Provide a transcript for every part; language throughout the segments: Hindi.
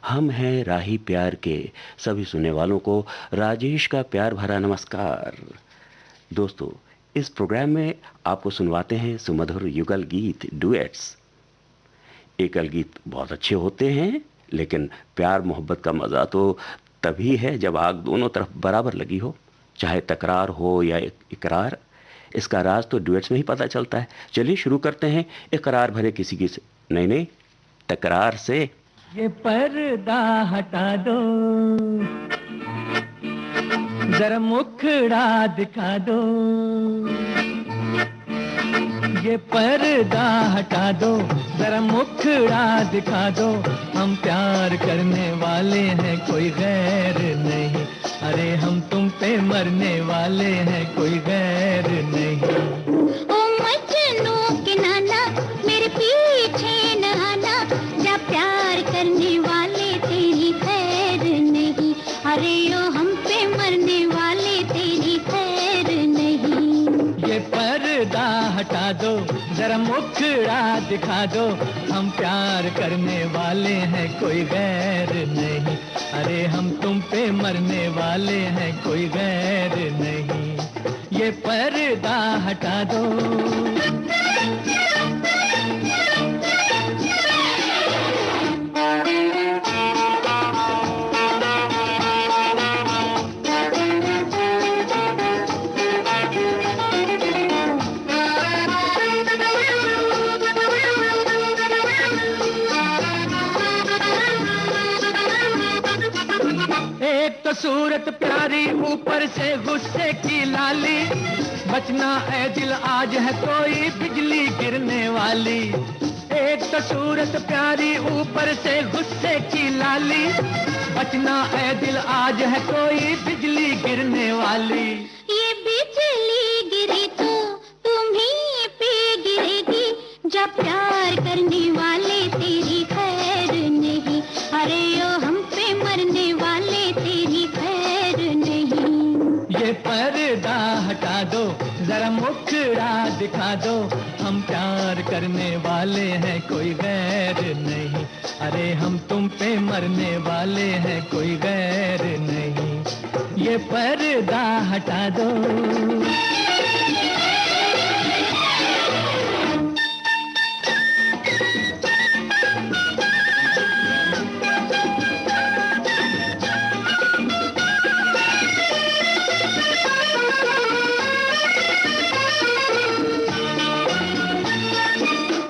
हम हैं राही प्यार के सभी सुनने वालों को राजेश का प्यार भरा नमस्कार। दोस्तों, इस प्रोग्राम में आपको सुनवाते हैं सुमधुर युगल गीत डुएट्स। एकल गीत बहुत अच्छे होते हैं, लेकिन प्यार मोहब्बत का मज़ा तो तभी है जब आग दोनों तरफ बराबर लगी हो, चाहे तकरार हो या इकरार। इसका राज तो डुएट्स में ही पता चलता है। चलिए शुरू करते हैं इकरार भरे किसी की नहीं नहीं तकरार से। ये पर्दा हटा दो, जरा मुखड़ा दिखा दो। ये पर्दा हटा दो, जरा मुखड़ा दिखा दो। हम प्यार करने वाले हैं, कोई गैर नहीं। अरे हम तुम पे मरने वाले हैं, कोई गैर नहीं। ओ मजनू के नाना, मेरे पीछे न आना। जा प्यार करने वाले तेरी खैर नहीं। अरे ओ हम पे मरने वाले तेरी खैर नहीं। ये पर्दा हटा दो, जरा मुखड़ा दिखा दो। हम प्यार करने वाले हैं, कोई गैर नहीं। अरे हम तुम पे मरने वाले हैं, कोई गैर नहीं। ये पर्दा हटा दो। एक तो सूरत प्यारी, ऊपर से गुस्से की लाली। बचना है दिल, आज है कोई बिजली गिरने वाली। एक तो सूरत प्यारी, ऊपर से गुस्से की लाली। बचना है दिल, आज है कोई बिजली गिरने वाली। ये बिजली गिरी तो तुम्हीं पे गिरेगी। जा प्यार करने वाले तेरी खैर नहीं। अरे ओ हम पे मरने वाले तेरी खैर नहीं। ये पर्दा हटा दो, जरा मुखड़ा दिखा दो। हम प्यार करने वाले हैं, कोई गैर नहीं। अरे हम तुम पे मरने वाले हैं, कोई गैर नहीं। ये पर्दा हटा दो।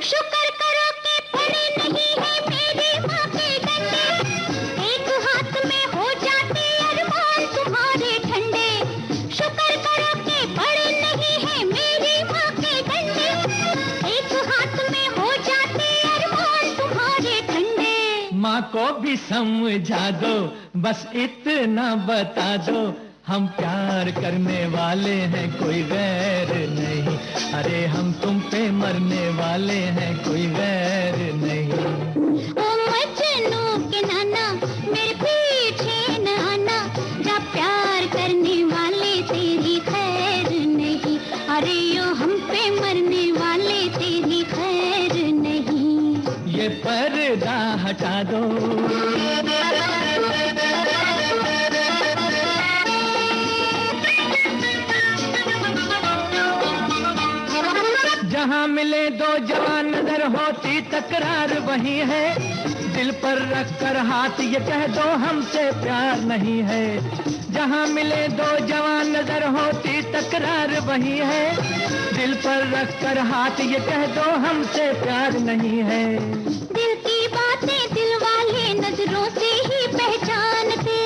शुक्र करो कि पड़े नहीं है मेरी माँ के डंडे। एक हाथ में हो जाते अरमान तुम्हारे ठंडे। शुक्र करो कि पड़े नहीं है मेरी माँ के डंडे। एक हाथ में हो जाते अरमान तुम्हारे ठंडे। माँ को भी समझा दो, बस इतना बता दो। हम प्यार करने वाले हैं, कोई गैर नहीं। अरे हम तुम पे मरने वाले हैं, कोई गैर नहीं। ओ मजनू के नाना, मेरे पीछे न आना। जा प्यार करने वाले तेरी खैर नहीं। अरे ओ हम पे मरने वाले तेरी खैर नहीं। ये पर्दा हटा दो। जहाँ मिले दो जवान नजर होती तकरार वही है। दिल पर रख कर हाथ ये कह दो, हमसे प्यार नहीं है। जहाँ मिले दो जवान नजर होती तकरार वही है। दिल पर रख कर हाथ ये कह दो, हमसे प्यार नहीं है। दिल की बातें दिल वाले नजरों से ही पहचानते।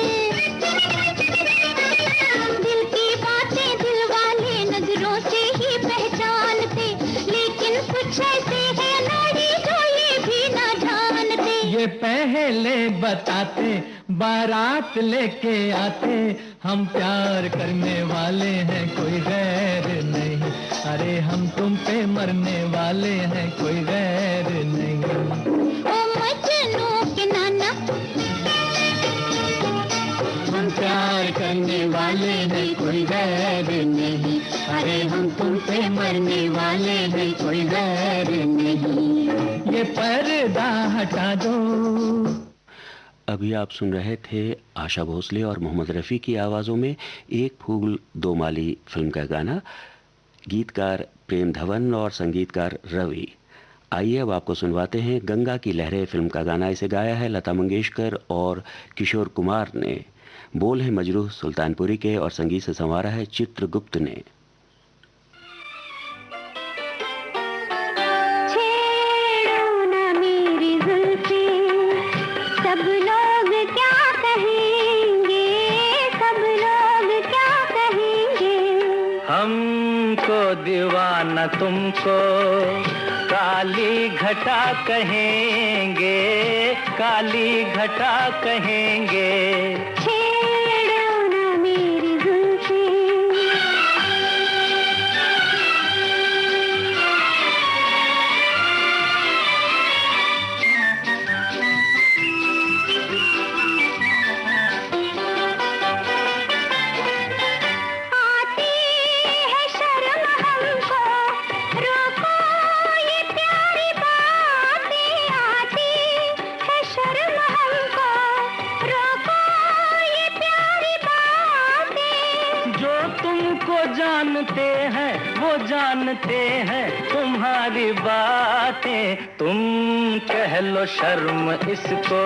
दिल की बातें दिल वाले नजरों से ही पहचानते। लेकिन कुछ ऐसे हैं नाड़ी जो ये भी ना जानते। ये पहले बताते, बारात लेके आते। हम प्यार करने वाले हैं, कोई गैर नहीं। अरे हम तुम पे मरने वाले हैं, कोई गैर नहीं। ओ मजनू के नाना, हम प्यार करने वाले हैं, कोई गैर नहीं। अरे हम तुम पे मरने वाले हैं, कोई गैर नहीं। ये पर्दा हटा दो। अभी आप सुन रहे थे आशा भोसले और मोहम्मद रफ़ी की आवाज़ों में एक फूल दो माली फिल्म का गाना, गीतकार प्रेम धवन और संगीतकार रवि। आइए अब आपको सुनवाते हैं गंगा की लहरें फिल्म का गाना। इसे गाया है लता मंगेशकर और किशोर कुमार ने। बोल है मजरूह सुल्तानपुरी के और संगीत से संवारा है चित्रगुप्त ने। हमको दीवाना तुमको काली घटा कहेंगे, काली घटा कहेंगे। छेड़ो ना मेरी जुल्फी। जानते हैं वो जानते हैं तुम्हारी बातें, तुम कह लो शर्म इसको,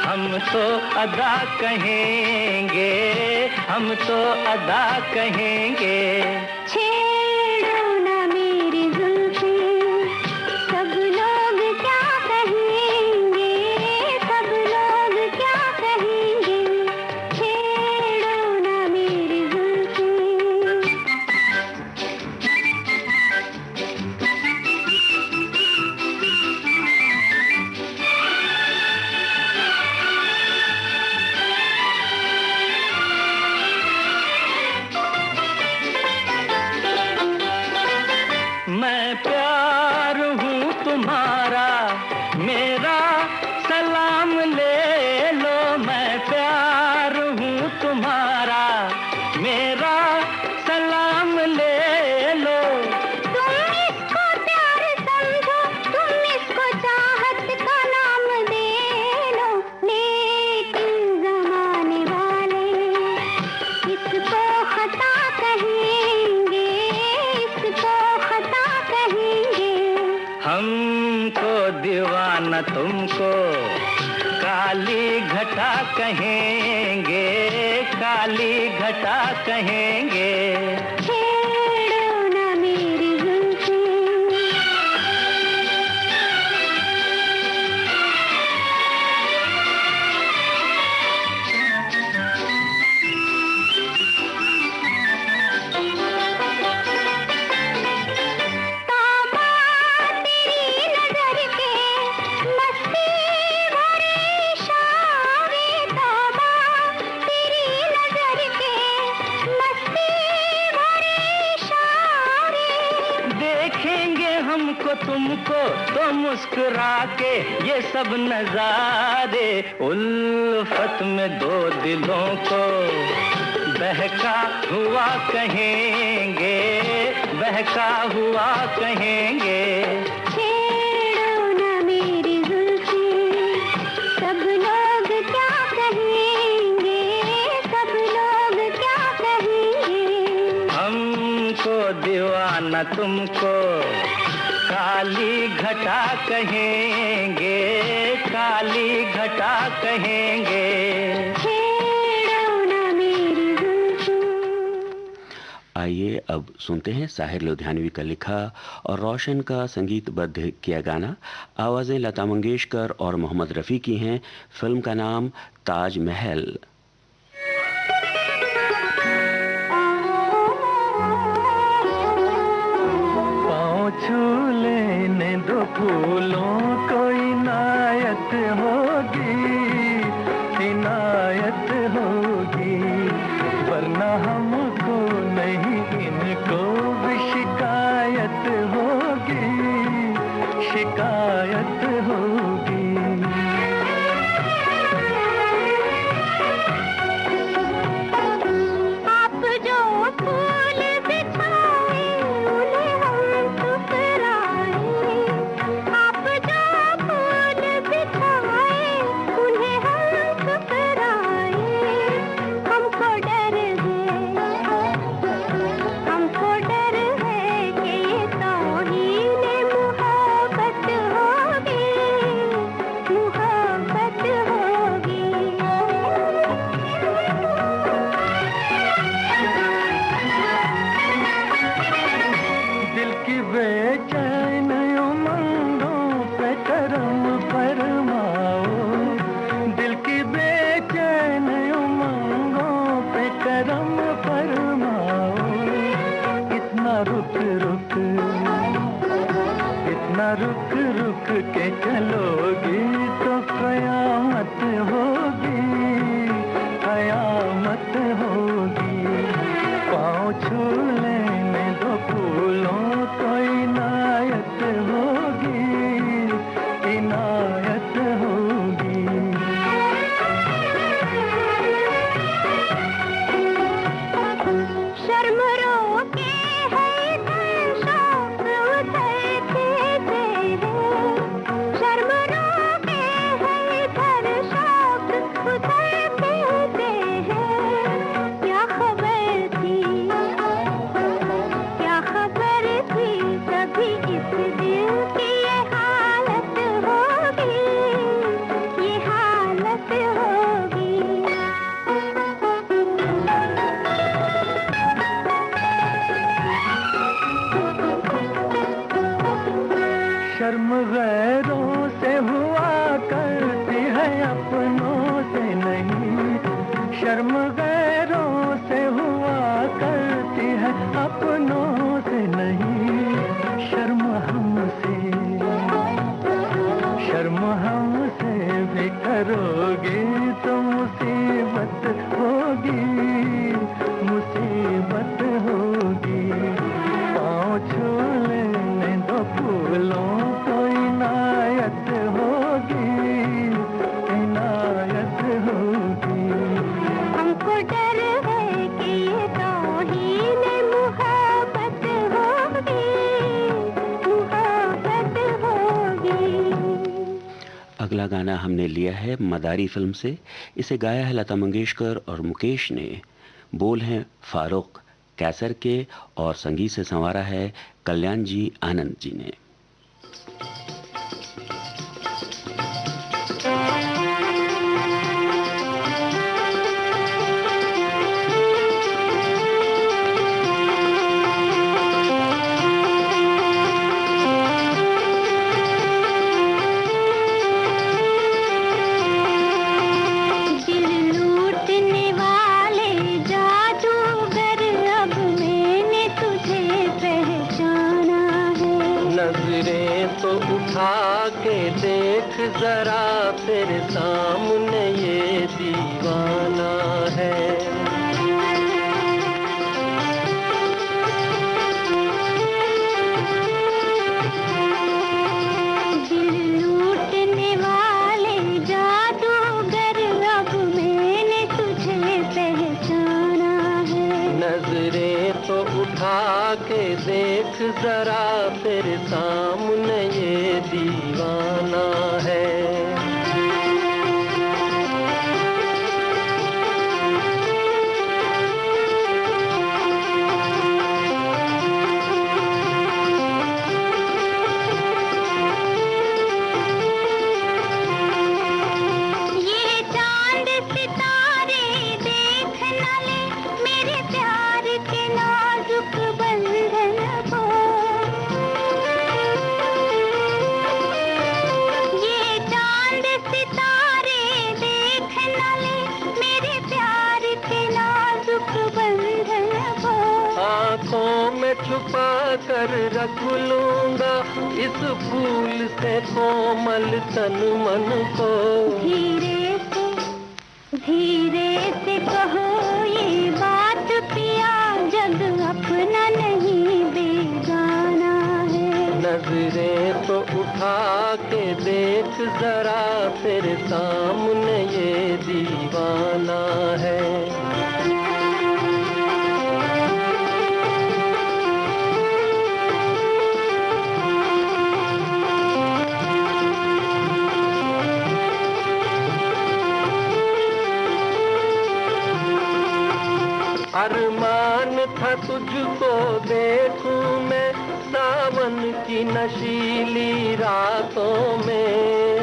हम तो अदा कहेंगे, हम तो अदा कहेंगे। छेड़ो ना मेरी जुल्फी, सब लोग क्या कहेंगे, सब लोग क्या कहेंगे। छेड़ो ना मेरी जुल्फी। मैं प्यार हूँ तुम्हारा, मेरा सलाम ले लो। मैं प्यार हूँ तुम्हारा, मेरा सलाम ले लो। तुम इसको प्यार समझो, तुम इसको चाहत का नाम दे लो। लेकिन जमाने वाले इसको खता कहेंगे, इसको खता कहेंगे। हमको दीवाना तुमको काली घटा कहेंगे, काली घटा कहेंगे। छेड़ो ना मेरी जुल्फी। ताबा तेरी नजर के मस्ती भरे इशारे, ताबा तेरी नजर के मस्ती भरे इशारे। देखेंगे हमको तुमको तो मुस्कुरा के ये सब नजारे, उल्फत में दो दिलों को बहका हुआ कहेंगे, बहका हुआ कहेंगे। छेड़ो ना मेरी जुल्फी, सब लोग क्या कहेंगे, सब लोग क्या कहेंगे। हमको दीवाना तुमको काली घटा कहेंगे, काली घटा कहेंगे। छेड़ो ना मेरी जुल्फी। आइए अब सुनते हैं साहिर लुधियानवी का लिखा और रोशन का संगीतबद्ध किया गाना। आवाज़ें लता मंगेशकर और मोहम्मद रफ़ी की हैं। फिल्म का नाम ताजमहल। पाँव छू लेने दो फूलों को, इनायत होगी, इनायत होगी, वरना हमको नहीं इनको भी शिकायत होगी, शिकायत होगी। आप जो फूल बिछाए उन्हें हम ठुकराए, आप जो फूल बिछाए तो मुसीबत होगी, मुसीबत होगी। पाँव छू लेने दो फूलों को, इनायत होगी, इनायत होगी। हमको डर है कि ये तौहीन मुहब्बत होगी, मुहब्बत होगी। अगला गाना हमने लिया है मदारी फिल्म से। इसे गाया है लता मंगेशकर और मुकेश ने। बोल हैं फारूक कैसर के और संगीत से संवारा है कल्याण जी आनंद जी ने। जरा तेरे सामने ये दीवाना है। दिल लूटने वाले जादूगर, अब मैंने तुझे पहचाना है। नजरें तो उठा के देख जरा तेरे सामने ये दीवाना है। छुपा कर रख लूंगा इस फूल से कोमल तन मन को। धीरे से कहो ये बात पिया, जग अपना नहीं बेगाना है। नजरें तो उठा के देख जरा तेरे सामने ये दीवाना है। अरमान था तुझको देखूं मैं सावन की नशीली रातों में।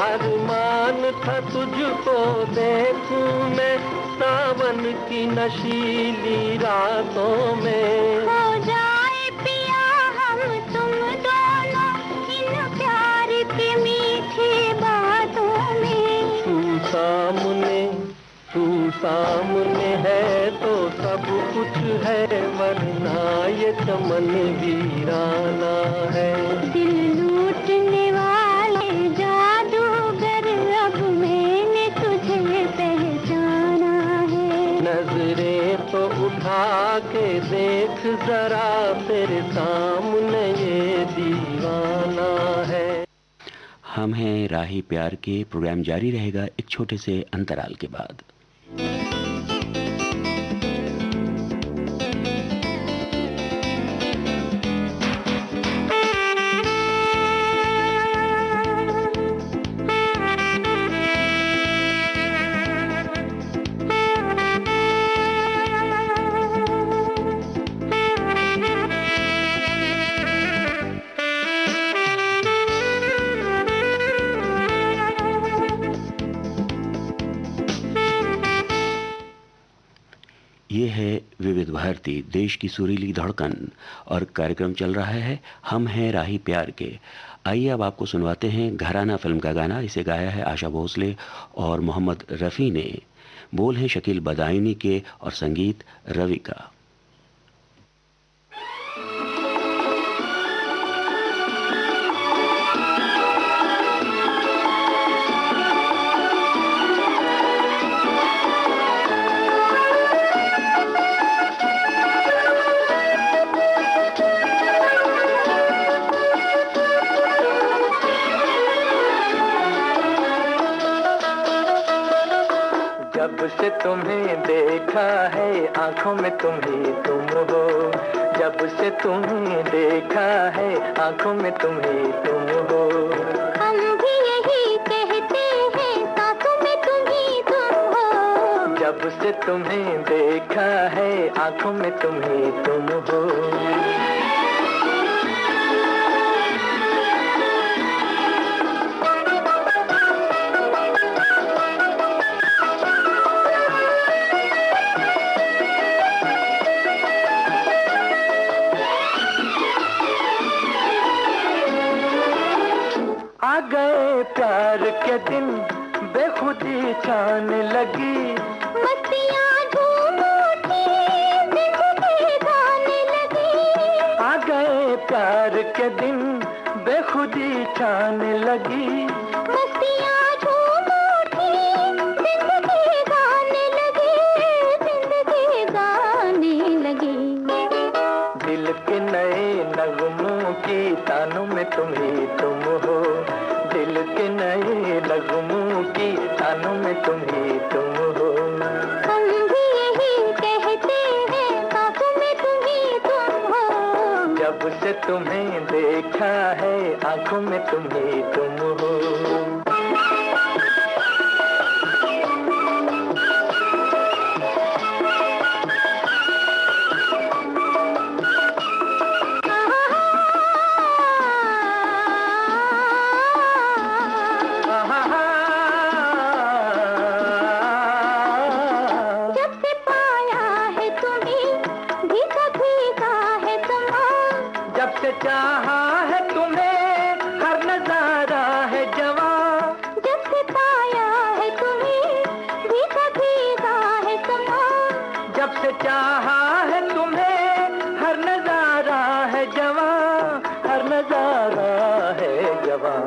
अरमान था तुझको देखूं मैं सावन की नशीली रातों में। हो जाए पिया हम तुम दोनों इन प्यार की मीठी बातों में। तू सामने है तो सब कुछ है, वरना ये चमन वीराना है। दिल लूटने वाले जादूगर, अब मैंने तुझे पहचाना है। नजरें तो उठा के देख जरा तेरे सामने ये दीवाना है। हम हैं राही प्यार के। प्रोग्राम जारी रहेगा एक छोटे से अंतराल के बाद। ये है विविध भारती, देश की सुरीली धड़कन, और कार्यक्रम चल रहा है हम हैं राही प्यार के। आइए अब आपको सुनवाते हैं घराना फिल्म का गाना। इसे गाया है आशा भोसले और मोहम्मद रफ़ी ने। बोल हैं शकील बदायूनी के और संगीत रवि का। जब से तुम्हें देखा है आंखों में तुम ही तुम हो, जब से तुम्हें देखा है आंखों में तुम ही तुम हो। हम भी यही कहते हैं सांसों में तुम ही तुम हो, जब से तुम्हें देखा है आंखों में तुम ही तुम हो। आ गए प्यार के दिन बेखुदी छाने लगी, मस्तियाँ झूम उठी जिंदगी गाने लगी। आ गए प्यार के दिन बेखुदी छाने लगी, मस्तियाँ झूम उठी जिंदगी गाने लगी, जिंदगी गाने लगी। दिल के नए नगमों की तानों में तुम ही तुम हो, दिल के नए नगमों की तानों में तुम ही तुम हो। हम भी यही कहते हैं सांसों में तुम ही तुम हो, जब से तुम्हें देखा है आंखों में तुम ही तुम हो। चाहा है तुम्हें हर नजारा है जवां, जब से पाया है तुम्हें भीगा भीगा है समा, जब से चाहा है तुम्हें हर नजारा है जवां, हर नजारा है जवां।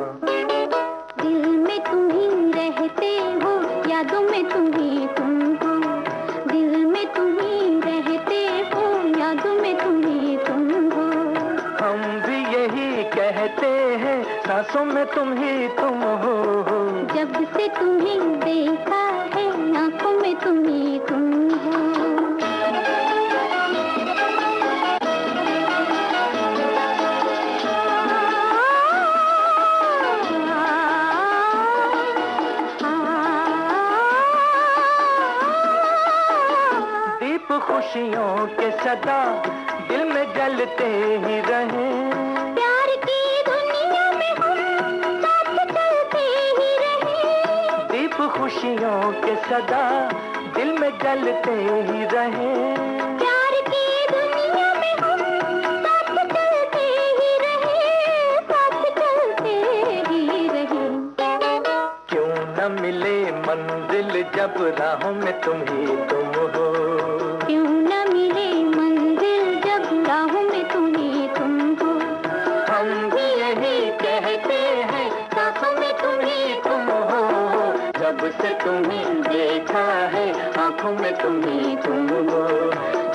दिल में तुम ही रहते हो यादों में तुम ही तुम हो, दिल में तुम ही रहते हो यादों में तुम ही तुम हो। हम भी यही कहते हैं सांसों में तुम ही तुम हो, जब से तुम्हें देखा है आंखों में तुम ही तुम हो। दीप खुशियों के सदा दिल में जलते ही रहे, प्यार की दुनिया में हम साथ चलते ही रहे, दीप खुशियों के सदा दिल में जलते ही रहे, प्यार की दुनिया में हम साथ चलते ही रहे, साथ चलते ही रहे। क्यों न मिले मंजिल जब राहों में तुम ही तुम हो, क्यों न मिले मंजिल जब राहों में तुम ही तुम हो। हम भी यही कहते हैं सांसों में तुम ही तुम हो, जब से तुम्हें देखा है आंखों में तुम ही तुम हो,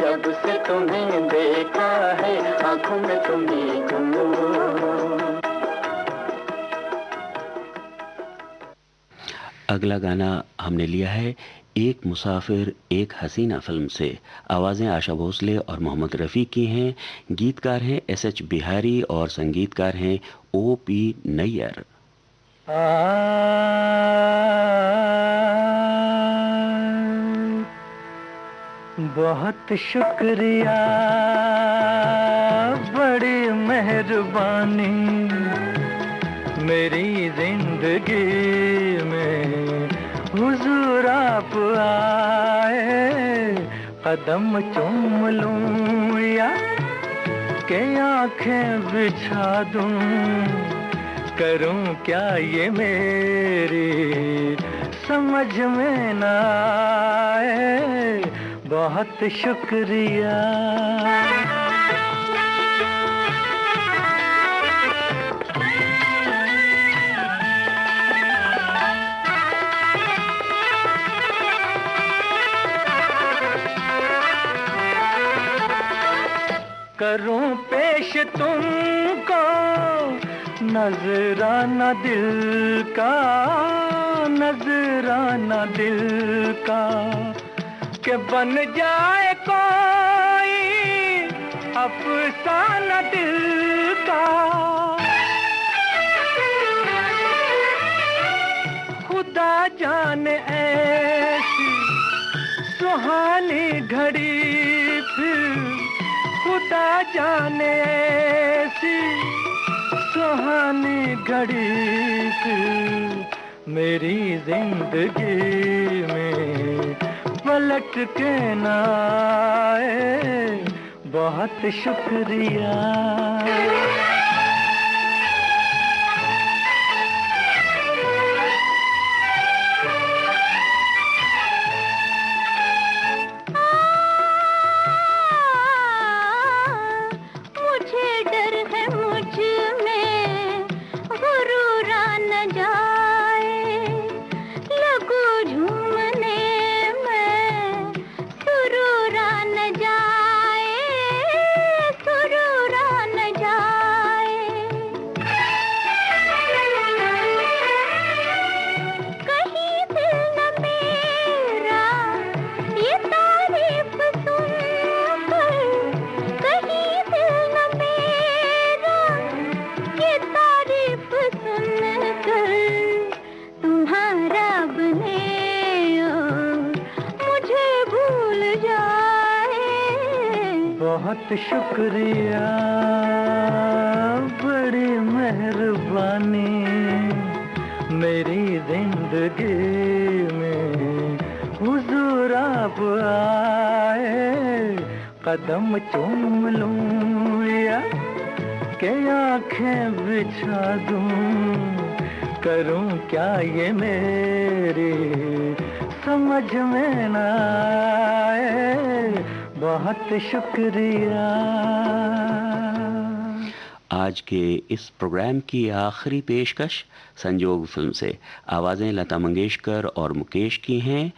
जब से तुम्हें देखा है आंखों में तुम ही तुम हो। अगला गाना हमने लिया है एक मुसाफिर एक हसीना फिल्म से। आवाज़ें आशा भोसले और मोहम्मद रफ़ी की हैं। गीतकार हैं एस.एच. बिहारी और संगीतकार हैं ओ.पी. नैयर। बहुत शुक्रिया, बड़ी मेहरबानी, मेरी जिंदगी में हुजूर आप आए, कदम चूम लूं या के आंखें बिछा दूं, करूं क्या ये मेरी समझ में ना आए, बहुत शुक्रिया। करूं पेश तुमको नजराना दिल का, नजराना दिल का के बन जाए कोई अफसाना दिल का। खुदा जाने ऐसी सुहानी घड़ी फिर, खुदा जाने ऐसी सुहानी घड़ी फिर मेरी जिंदगी में पलट के न आए। बहुत शुक्रिया। बहुत शुक्रिया, बड़ी मेहरबानी। मेरी जिंदगी में हुजूर आप आए। कदम चूम लूं या के आंखें बिछा दूं, करूं क्या ये मेरी समझ में ना आए। बहुत शुक्रिया। आज के इस प्रोग्राम की आखिरी पेशकश संजोग फिल्म से। आवाज़ें लता मंगेशकर और मुकेश की हैं,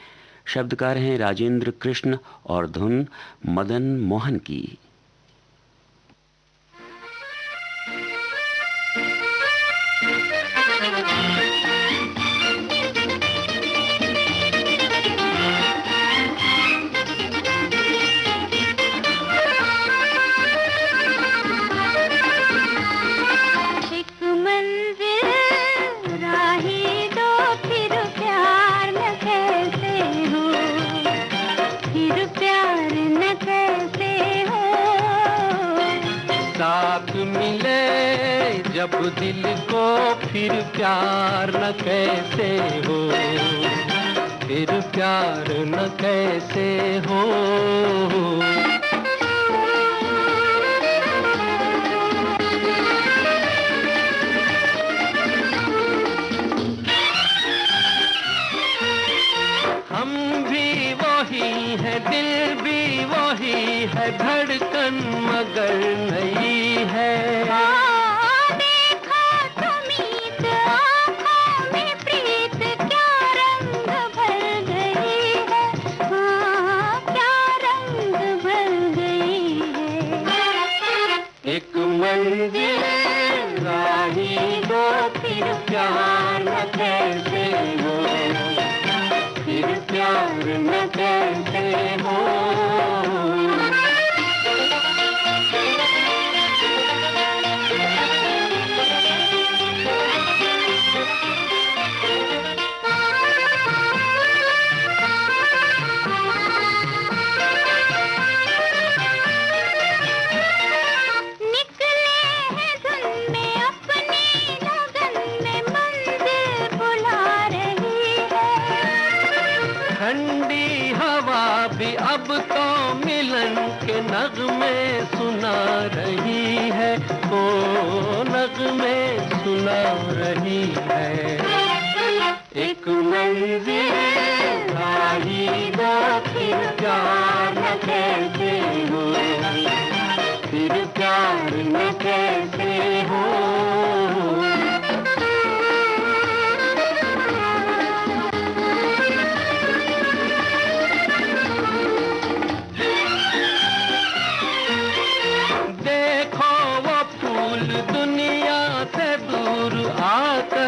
शब्दकार हैं राजेंद्र कृष्ण और धुन मदन मोहन की। जब दिल को फिर प्यार न कैसे हो, फिर प्यार न कैसे हो। हम भी वही है, दिल भी वही है, धड़कन मगर नहीं है। राही दो फिर प्यार न कैसे हो, फिर प्यार न कैसे हो। अब तो मिलन के नगमे सुना रही है, ओ नगमे सुना रही है। एक मंजिल राही दो फिर प्यार न कैसे हो, फिर प्यार न कैसे हो।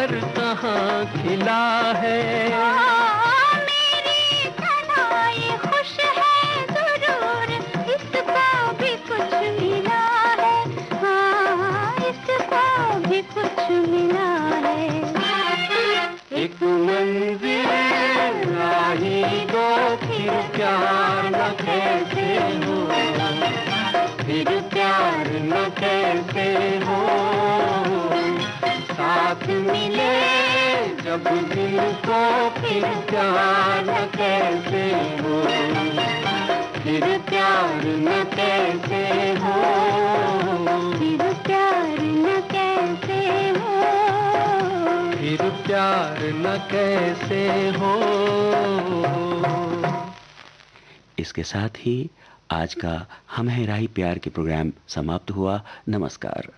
पर कहाँ खिला है। मेरी तरह ये खुश है जरूर, इसको भी कुछ मिला है। हाँ, इसको भी कुछ मिला है। एक मंजिल राही दो, फिर प्यार न कैसे हो, फिर प्यार न कैसे हो। साथ मिले जब दिल को, फिर प्यार न कैसे हो, फिर प्यार न कैसे हो, फिर प्यार न कैसे हो, फिर प्यार न कैसे हो। इसके साथ ही आज का हम हैं राही प्यार के प्रोग्राम समाप्त हुआ। नमस्कार।